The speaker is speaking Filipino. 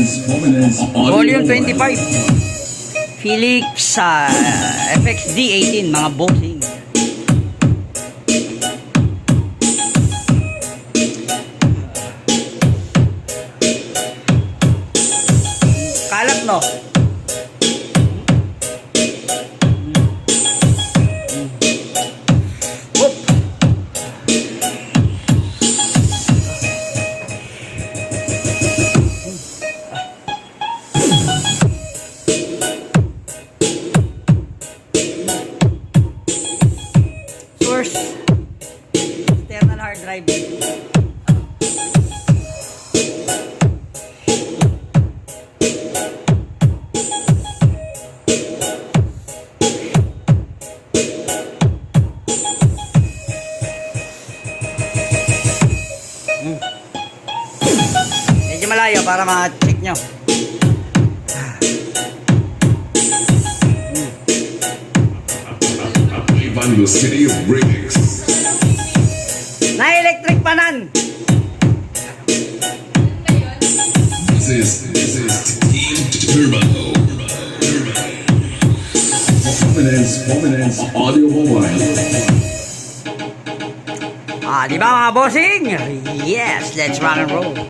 Volume 25. Felix FXD18, mga bossing. Kalat, no? Whoop. Source external hard drive. Medyo malayo para ma-check nyo. The city of bricks. Na-electric panan. This is Team Turbo. Prominence Audio Mobile. Di ba mga bossing? Yes, let's rock and roll.